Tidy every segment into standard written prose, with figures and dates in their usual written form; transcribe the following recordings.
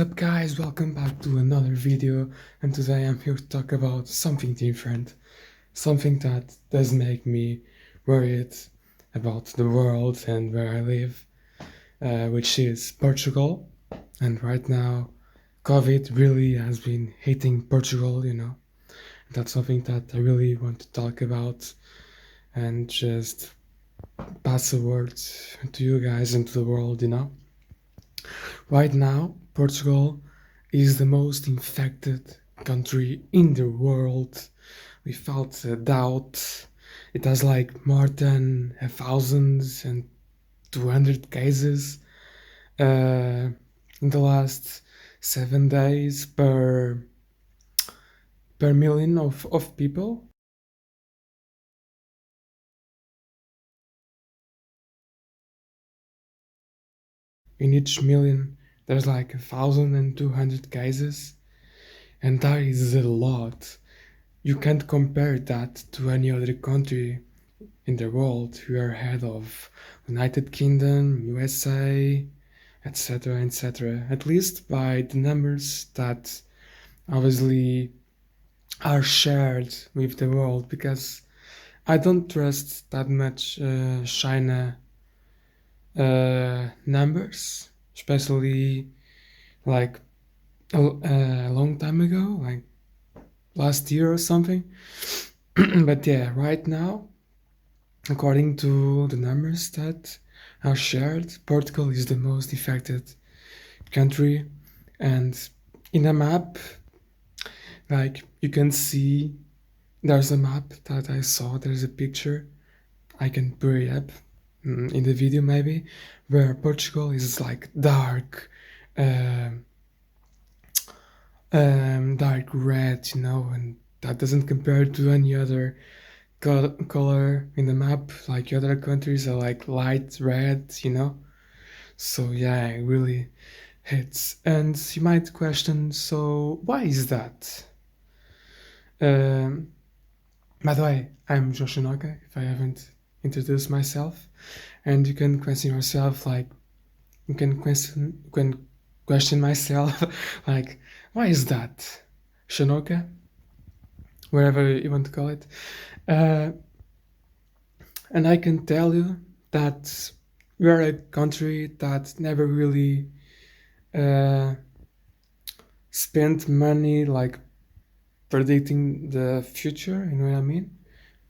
up guys, welcome back to another video, and today I'm here to talk about something different, something that does make me worried about the world and where I live, which is Portugal. And right now COVID really has been hitting Portugal. That's something that I really want to talk about and just pass a word to you guys and to the world. Right now, Portugal is the most infected country in the world, without a doubt. It has like more than 1,200 cases in the last 7 days per million of people. In each million, there's like 1,200 cases, and that is a lot. You can't compare that to any other country in the world. We are ahead of United Kingdom, USA, etc., etc. At least by the numbers that obviously are shared with the world, because I don't trust that much China numbers, especially like a long time ago, like last year or something. But yeah, right now, according to the numbers that are shared, Portugal is the most affected country. And in a map, like you can see, there's a map that I saw, there's a picture, I can put it up in the video maybe, where Portugal is like dark, dark red, and that doesn't compare to any other color in the map. Like other countries are like light red. So yeah, it really hits. And you might question, so why is that? Um, by the way, I'm João Chanoca, if I haven't introduced myself, and you can question yourself, like you can question myself, like, why is that? Chanoca, wherever you want to call it. Uh, and I can tell you that we are a country that never really uh, spent money like predicting the future, you know what I mean?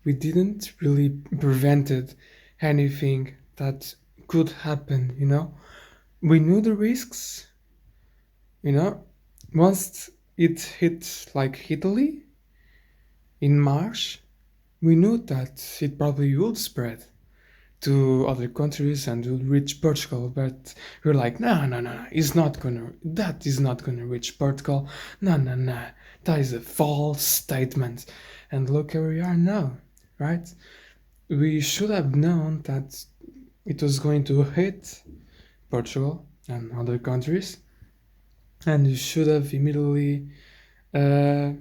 We didn't really prevented anything that could happen. We knew the risks, you know. Once it hit like Italy in March, we knew that it probably would spread to other countries and will reach Portugal, but we're like, no, no, no, that is not gonna reach Portugal. No, no, no, that is a false statement. And look where we are now, right? We should have known that it was going to hit Portugal and other countries, and you should have immediately uh,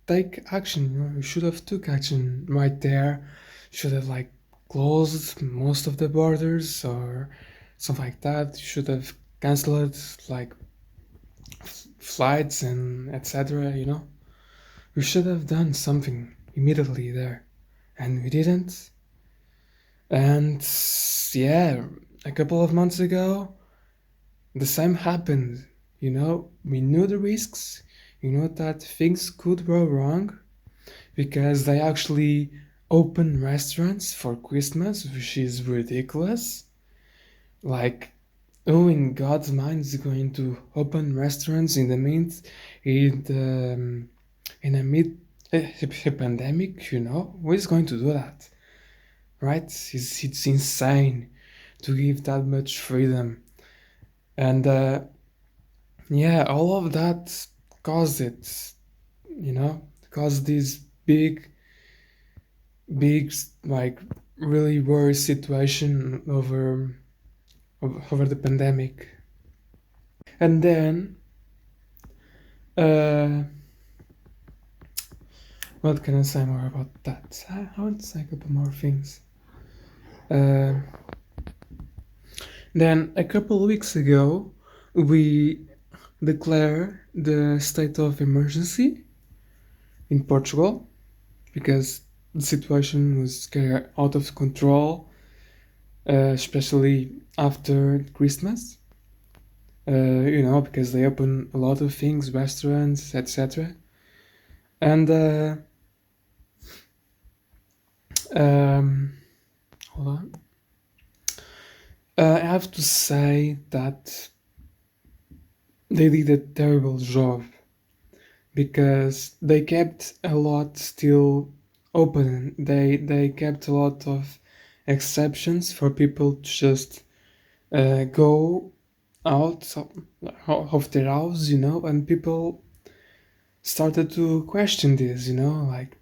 take action. You should have took action right there. Should have like closed most of the borders or something like that. You should have cancelled like flights and etc. We should have done something immediately there, and we didn't. And yeah, a couple of months ago, the same happened. We knew the risks. That things could go wrong, because they actually open restaurants for Christmas, which is ridiculous. Like, who in God's mind is going to open restaurants in a mid pandemic? Who is going to do that? Right? It's insane to give that much freedom, and yeah, all of that caused it. Caused this big, like really worse situation over the pandemic. And then uh what can I say more about that? I want to say a couple more things. Then a couple of weeks ago, we declare the state of emergency in Portugal because the situation was getting out of control, especially after Christmas. Because they open a lot of things, restaurants, etc. And um, hold on. I have to say that they did a terrible job because they kept a lot still open. They kept a lot of exceptions for people to just go out of their house, and people started to question this, like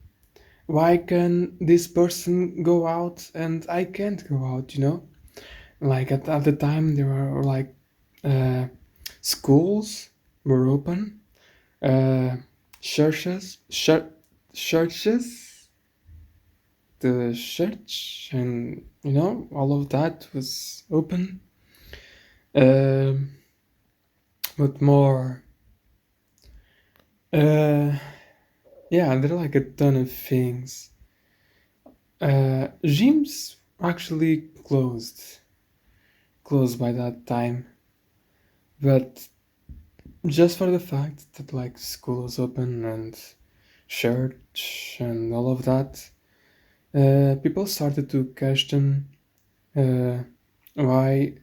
why can this person go out and I can't go out, Like at the time there were like uh, schools were open, uh, churches, the church, and all of that was open. Um but more, uh, yeah, there are like a ton of things. Gyms actually closed by that time, but just for the fact that like school was open and church and all of that, people started to question uh, why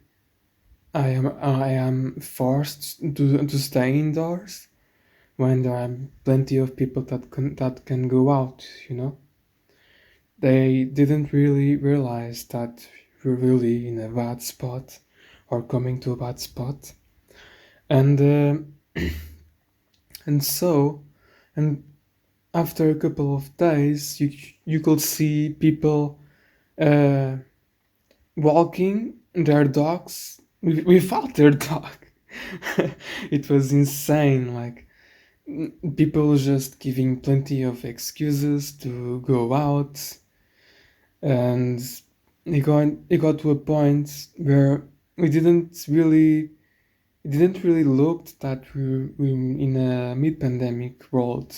I am forced to stay indoors when there are plenty of people that can go out. They didn't really realize that we're really in a bad spot or coming to a bad spot, and and so and after a couple of days, you could see people uh, walking their dogs without their dog. It was insane. Like people just giving plenty of excuses to go out, and it got to a point where we didn't really look that we're in a mid-pandemic world.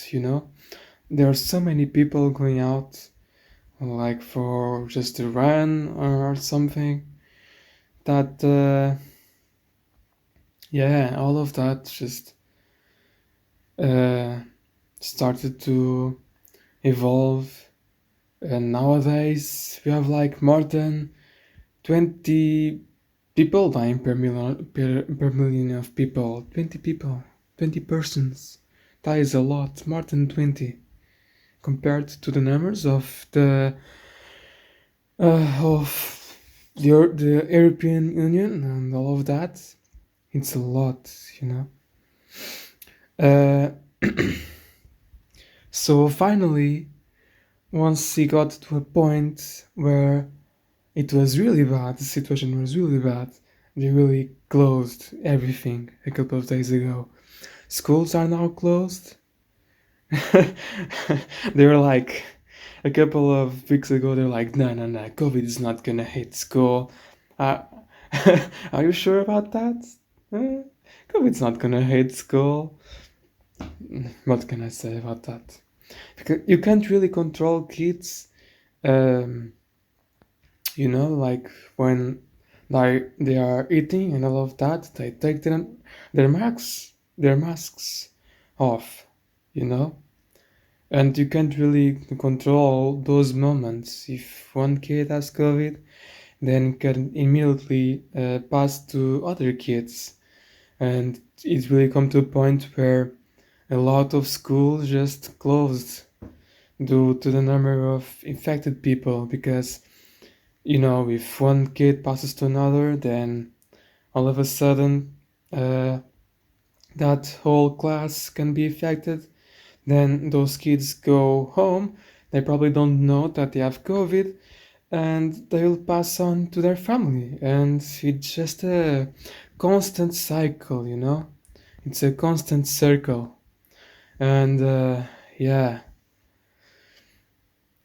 There are so many people going out like for just a run or something that yeah, all of that just uh, started to evolve, and nowadays we have like more than 20 people dying per million of people. 20 people, 20 persons. That is a lot, more than 20 compared to the numbers of the European Union and all of that. It's a lot, you know. Uh, so finally, once he got to a point where it was really bad, the situation was really bad, they really closed everything a couple of days ago. Schools are now closed. They were like, a couple of weeks ago, they're like, no, no, no, COVID is not gonna hit school. Uh, are you sure about that? COVID's not gonna hit school. What can I say about that? Because you can't really control kids. Um, like when they are eating and all of that, they take their masks off. You know, and you can't really control those moments. If one kid has COVID, then can immediately pass to other kids, and it really come to a point where a lot of schools just closed due to the number of infected people, because if one kid passes to another, then all of a sudden uh, that whole class can be affected. Then those kids go home, they probably don't know that they have COVID, and they'll pass on to their family, and it's just a constant cycle. It's a constant circle. And yeah,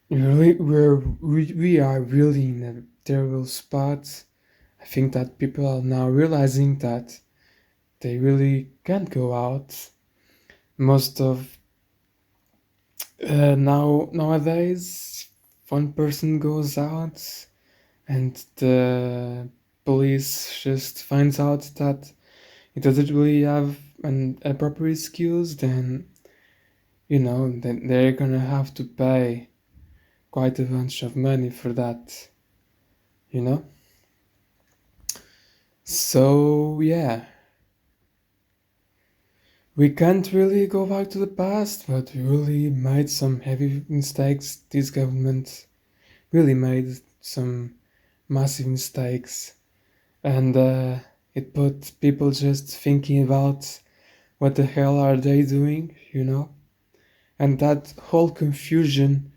we are really in a terrible spot. I think that people are now realizing that they really can't go out. Most of nowadays, one person goes out and the police just finds out that he doesn't really have a proper excuse, then then they're gonna have to pay quite a bunch of money for that, you know? So, yeah, we can't really go back to the past, but we really made some heavy mistakes. This government really made some massive mistakes, and it put people just thinking about what the hell are they doing. And that whole confusion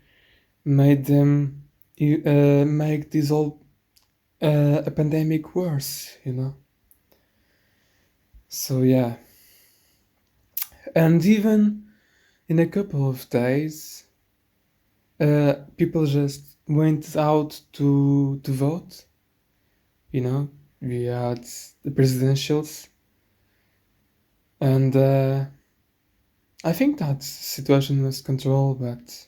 made them make this whole a pandemic worse. So yeah, and even in a couple of days, people just went out to vote. We had the presidentials, and I think that situation was controlled, but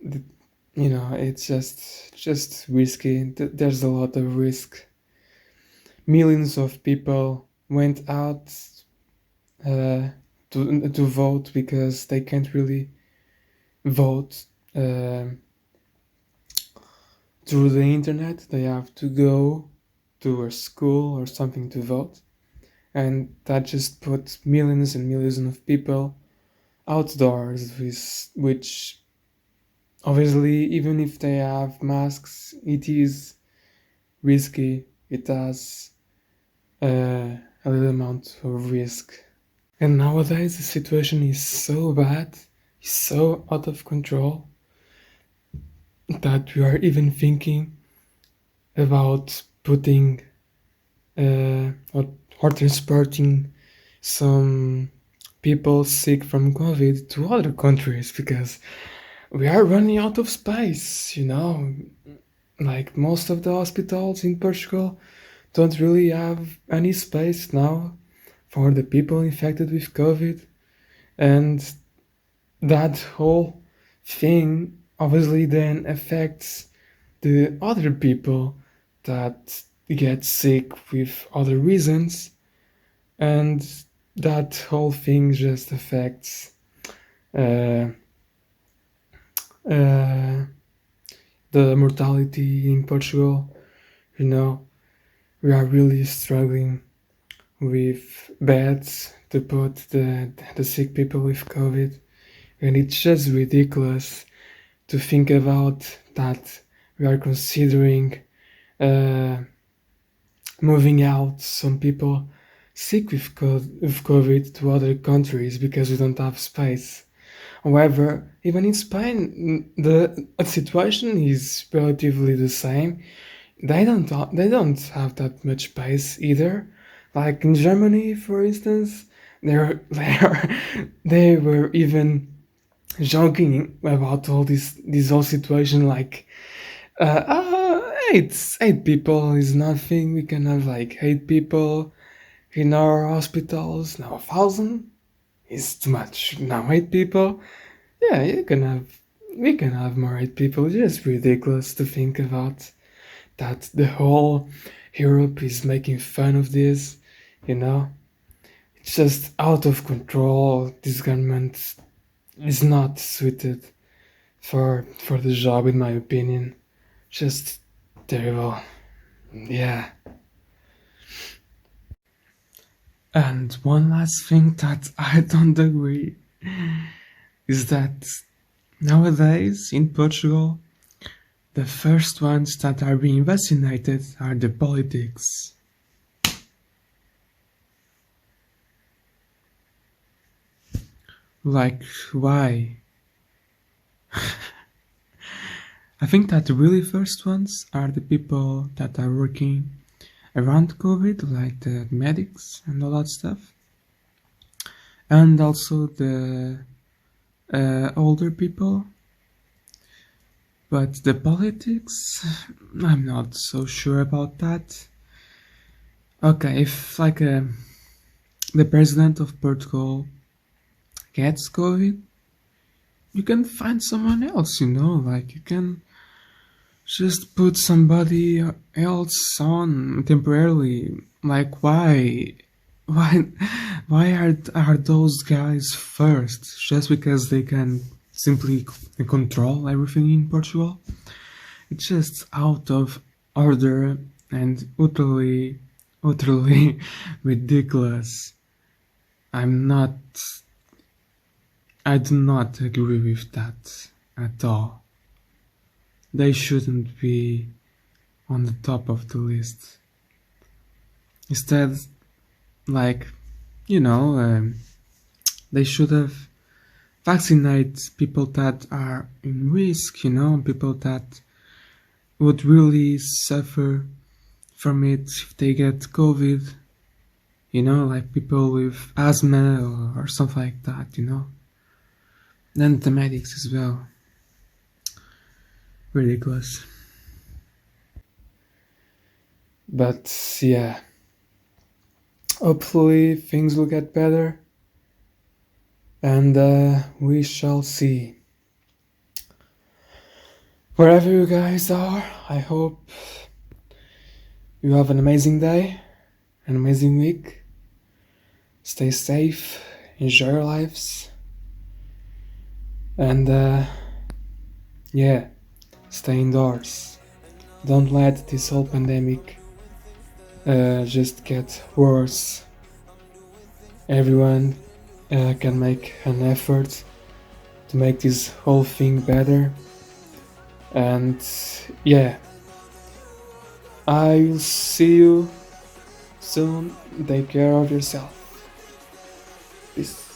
the, it's just risky. There's a lot of risk. Millions of people went out uh, to vote because they can't really vote uh, through the internet. They have to go to a school or something to vote, and that just put millions and millions of people outdoors, which obviously, even if they have masks, it is risky. It has a little amount of risk. And nowadays, the situation is so bad, is so out of control, that we are even thinking about putting or transporting some people sick from COVID to other countries because we are running out of space. Like most of the hospitals in Portugal don't really have any space now for the people infected with COVID. And that whole thing obviously then affects the other people that get sick with other reasons. And that whole thing just affects uh, uh, the mortality in Portugal. You know, we are really struggling with beds to put the sick people with COVID, and it's just ridiculous to think about that we are considering uh, moving out some people sick with COVID to other countries because we don't have space. However, even in Spain, the situation is relatively the same. They don't have that much space either. Like in Germany, for instance, they were even joking about all this whole situation. Like, eight people is nothing. We can have like 8 people in our hospitals. Now 1,000 is too much. Now 8 people. Yeah, we can have more 8 people. It's just ridiculous to think about that the whole Europe is making fun of this, you know? It's just out of control. This government is not suited for the job, in my opinion. Just terrible. Yeah. And one last thing that I don't agree is that nowadays in Portugal, the first ones that are being vaccinated are the politics. Like, why? I think that the really first ones are the people that are working around COVID, like the medics and all that stuff. And also the older people. But the politics, I'm not so sure about that. Okay, if like the president of Portugal gets COVID, you can find someone else, like you can just put somebody else on temporarily. Like why, why are those guys first? Just because they can simply control everything in Portugal? It's just out of order and utterly ridiculous. I'm not. I do not agree with that at all. They shouldn't be on the top of the list. Instead, like, they should have vaccinated people that are in risk, people that would really suffer from it if they get COVID, like people with asthma or something like that, And the medics as well. Ridiculous. But yeah, hopefully things will get better, and we shall see. Wherever you guys are, I hope you have an amazing day, an amazing week. Stay safe, enjoy your lives, and yeah, stay indoors. Don't let this whole pandemic just get worse. Everyone can make an effort to make this whole thing better. And yeah, I will see you soon. Take care of yourself. Peace.